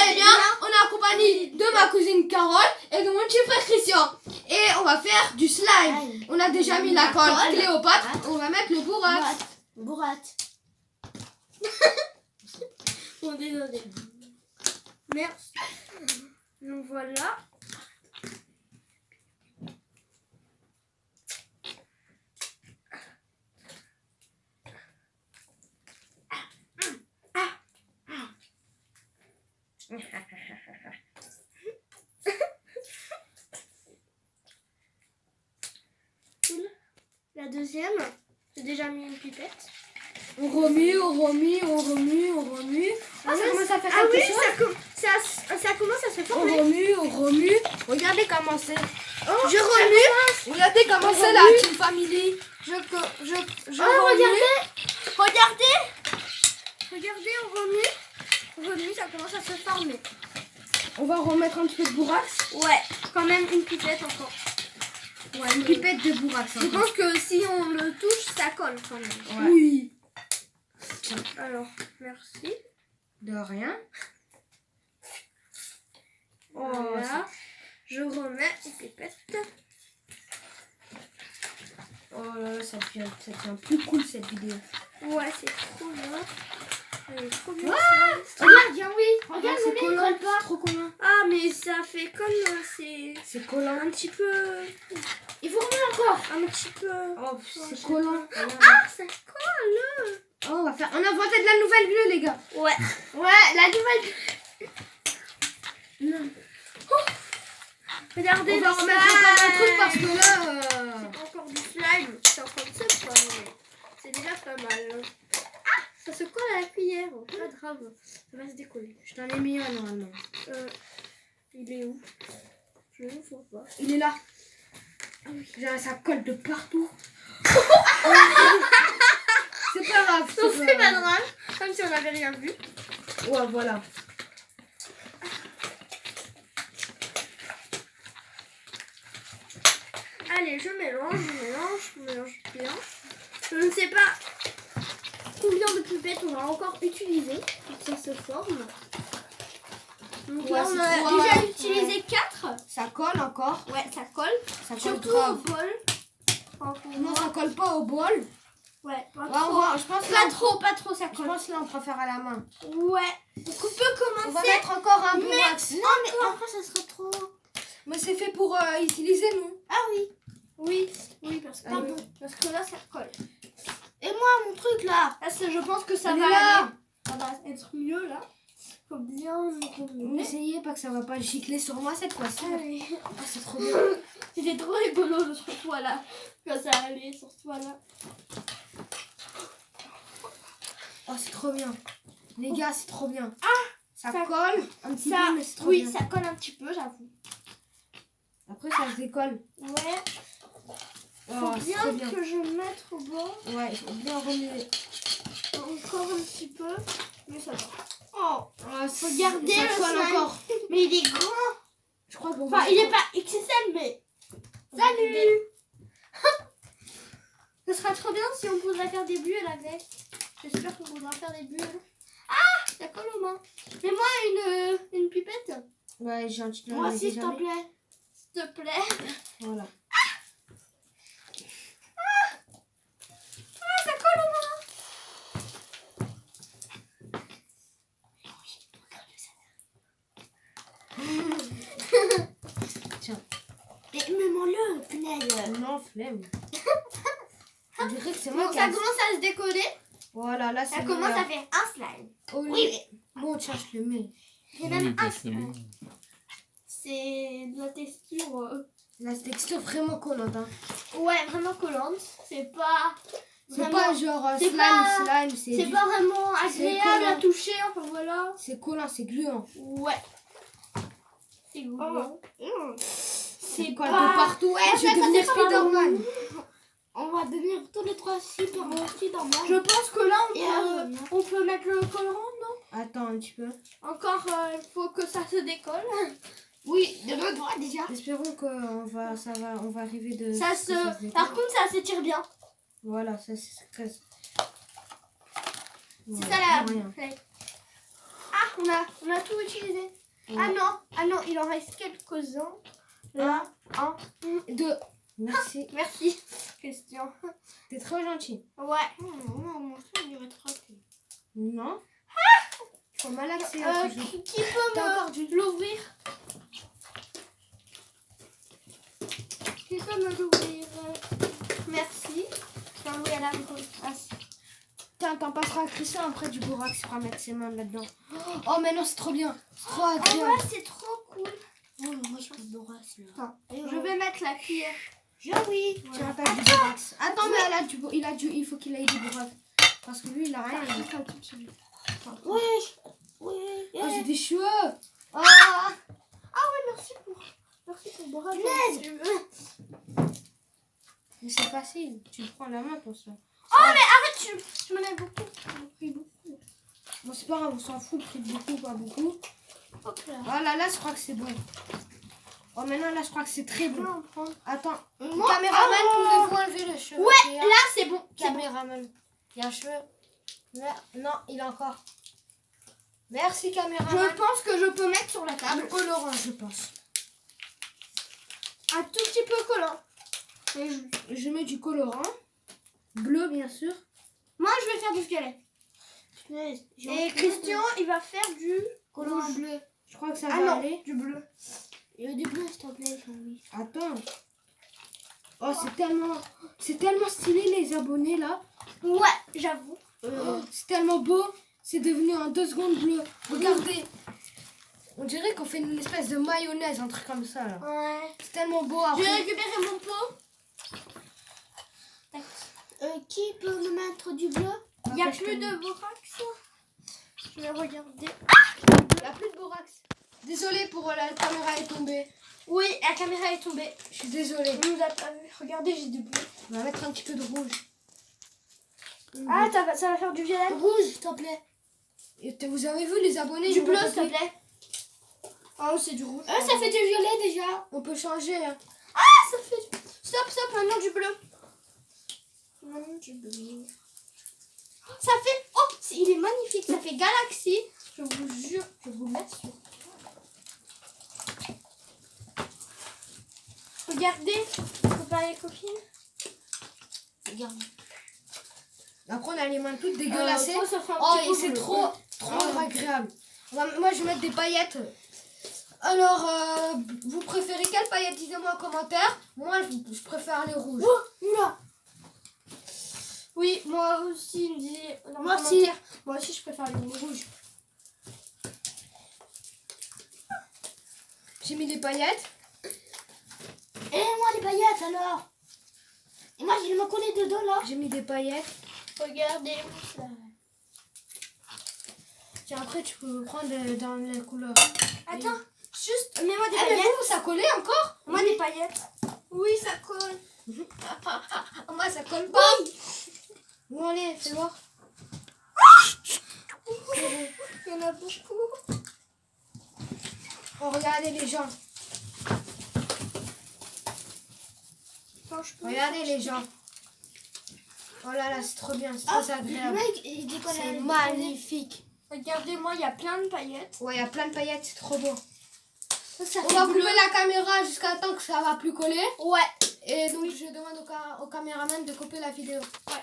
allez bien? On est en compagnie de ma cousine Carole et de mon petit frère Christian. Et on va faire du slime. On a déjà mis la colle Cléopâtre. On va mettre le bourrax. Bourrate. Bon, désolé. Merci. Donc voilà. La deuxième, j'ai déjà mis une pipette. On remue, on remue, on remue, on remue. Ah, ça commence à faire quelque chose. Ça commence à se On former. remue, on remue. Regardez comment c'est. Oh, je remue. Regardez comment c'est la Team Family. Je Oh, remue. Regardez, on remue. On remue, ça commence à se former. On va remettre un petit peu de bourrax. Ouais, quand même une pipette encore. Ouais, une pipette de bourrax. Je pense que si on le touche, ça colle quand même. Ouais. Oui. Alors, merci. De rien. Voilà. Je remets une pipette. Oh là là, ça devient plus cool cette vidéo. Ouais, c'est trop bien. Elle est trop bien. Regarde, viens, oui. Regarde, c'est le collant. colle pas. C'est trop collant. Ah, mais ça fait comme C'est collant. un petit peu. Il faut remettre encore. Un petit peu. Oh, je c'est sais collant. Ah, ça colle. Oh, on a inventé de la nouvelle bleue, les gars. Ouais. Ouais, la nouvelle. Non. Regardez, On va remettre encore un truc parce que là. C'est encore du slime. C'est encore de ça, quoi. Mais c'est déjà pas mal. Ah, ça se colle à la cuillère. Pas grave. Ça va se décoller. Je t'en ai mis un normalement. Il est où? Je ne vois pas. Il est là. Ah oui. Genre, ça colle de partout. C'est pas grave. Non, c'est pas grave. Comme si on n'avait rien vu. Ouais, voilà. Allez, je mélange bien. Je ne sais pas combien de pipettes on va encore utiliser pour que ça se forme. Donc Ouais, là, on c'est a trop, déjà ouais. utilisé 4. Ça colle encore. Ouais, ça colle. Ça colle Surtout grave. au bol. Non, ça colle pas au bol. Ouais, pas Ouais, trop. je pense Pas trop, ça Je colle. pense là on préfère à la main. Ouais. Donc on peut commencer. On va mettre encore un bourrax. Non, mais après, ça sera trop. Mais c'est fait pour utiliser nous. Ah oui. Oui, parce que, Pardon. parce que là, ça colle. Et moi mon truc là. Là, je pense que ça Il va est là. aller. Ça va être mieux là. Faut bien remuer. Essayez pas que ça va pas gicler sur moi cette fois-ci. Allez. Ah, c'est trop bien. C'était trop rigolo sur toi là. Quand ça allait sur toi là. Oh c'est trop bien. Les gars c'est trop bien. Ça ça- colle un petit Ça, peu mais c'est trop oui, bien. ça colle un petit peu, j'avoue. Après ça se décolle. Ouais. Oh Faut c'est bien trop bien. que je mette au bord. Ouais, il faut bien remuer. Encore un petit peu. Mais ça va. Oh, Regardez ça le colle slime. encore. Mais il est grand. Je crois qu'on Enfin, il est pas XXL, mais. Salut. Ce sera trop bien si on pourrait faire des bulles avec. J'espère qu'on pourra faire des bulles. Ah, ça colle aux mains. Mets-moi une pipette. Ouais, j'ai un petit peu. Moi aussi, s'il te plaît. S'il te plaît. Voilà. Ah, ça colle aux mains. Tiens. Et mets-moi-le, punaise. Non, flemme. On dirait que c'est moi Bon, qui ça a- commence à se décoller. Voilà, là c'est Ça commence à faire un slime. Oh, Oui. Bon, tiens, je le mets. J'ai même un slime. C'est de la texture. La texture vraiment collante. Hein. Ouais, vraiment collante. C'est pas. C'est vraiment- pas genre c'est slime, pas- slime, C'est pas vraiment agréable à collant. toucher. Enfin voilà. C'est collant, c'est gluant. Ouais. C'est gluant. C'est C'est colle pas. de partout. Ouais, Ah, je vais ça, devenir c'est pas Spider-Man. On va devenir tous les trois Spider-Man. Je pense que là, on peut mettre le colorant, non? Attends un petit peu. Encore, il faut que ça se décolle. Oui, de l'autre droit déjà. Espérons qu'on va, on va arriver de. Ça que se... décolle. Par contre, ça s'étire bien. Voilà, ça c'est très. C'est ça la... rien. Ah, on a On a tout utilisé. Ah non, il en reste quelques-uns. Là, 1, 2. Merci. Merci, Christian. T'es trop gentil. Ouais. Mon ça, il dirait trop. Non. Faut malaxer. Qui peut l'ouvrir? Qui peut me l'ouvrir? Merci. Tiens, oui, elle a Tiens, t'en passeras à Christian après du borax pour mettre ses mains là-dedans. Oh, mais non, c'est trop bien. C'est trop agréable. ouais, c'est trop cool. Oh, moi, je peux le borax là. Je vais mettre la cuillère. Oui. Voilà. Tu rappelles du borax. Attends, mais il faut qu'il ait du borax. Parce que lui, il a rien. Oui. Oh, j'ai des cheveux. Ah ouais, merci pour le borax. Mais c'est facile. Tu le prends la main pour ça. Oh, mais arrête, tu m'en as beaucoup. J'en ai pris beaucoup. Bon, c'est pas grave, on s'en fout. Pris beaucoup, pas beaucoup. Hop là. Voilà, là, je crois que c'est bon. Oh, maintenant, là, je crois que c'est très bon. Attends. Moi, Caméraman, pouvez-vous enlever le cheveu? Ouais, là, c'est bon. Caméraman. Il y a un cheveu. Non, il a encore. Merci, caméraman. Je pense que je peux mettre sur la table. Le colorant, je pense. Un tout petit peu collant. Je mets du colorant. Bleu, bien sûr. Moi, je vais faire du violet. Et Christian, il va faire du Colorant bleu. Je crois que ça Ah va non, aller. du bleu. Il y a du bleu, s'il te plaît, Jean-Louis. Attends. Oh, c'est tellement stylé, les abonnés, là. Ouais, j'avoue. C'est tellement beau. C'est devenu en 2 secondes bleu. Regardez. On dirait qu'on fait une espèce de mayonnaise, un truc comme ça, là. Ouais. C'est tellement beau. Je Après. vais récupérer mon pot. Qui peut me mettre du bleu? Il n'y a plus de borax. Je vais regarder. Il n'y a plus de borax. Désolée pour la caméra est tombée. Oui, la caméra est tombée. Je suis désolée. On nous a pas vu. Regardez, j'ai du bleu. On va mettre un petit peu de rouge. Ah, ça va faire du violet. Rouge, s'il te plaît. Et vous avez vu les abonnés? Du ils bleu, vont s'il te taper. plaît. Oh, c'est du rouge. Ça fait du violet déjà. On peut changer. Hein. Ah, ça fait du... Stop, maintenant du bleu. Maintenant du bleu. Ça fait... Oh, il est magnifique. Ça fait galaxie. Je vous jure, je vais vous mettre sur... Regardez, préparez les copines. Regardez. Après, on a les mains toutes dégueulassées. Ça fait un Oh, petit et peu c'est bleu. trop agréable. Moi, je vais mettre des paillettes. Alors, vous préférez quelles paillettes? Dites-moi en commentaire. Moi, je préfère les rouges. Oula. Oui, moi aussi, me dit dans le Moi aussi. commentaire. Moi aussi, je préfère les rouges. J'ai mis des paillettes. Et moi, les paillettes, alors. Et moi, je vais me coller dedans, là. J'ai mis des paillettes. Regardez. Tiens, après, tu peux prendre dans les couleurs. Attends, juste, mets-moi des Ah, mais paillettes. vous, ça collait encore? Moi, des paillettes. Oui, ça colle. Moi, ça colle pas. Bon, allez, fais voir. Il y en a beaucoup. Oh, regardez les gens. Attends, je peux... Regardez les gens. Oh là là, c'est trop bien, c'est très agréable. il décolle C'est avec des magnifique. Regardez-moi, il y a plein de paillettes. Ouais, il y a plein de paillettes, c'est trop beau. Ça On fait va bleu. couper la caméra jusqu'à temps que ça va plus coller. Ouais. Et donc, je demande au caméraman de couper la vidéo. Ouais.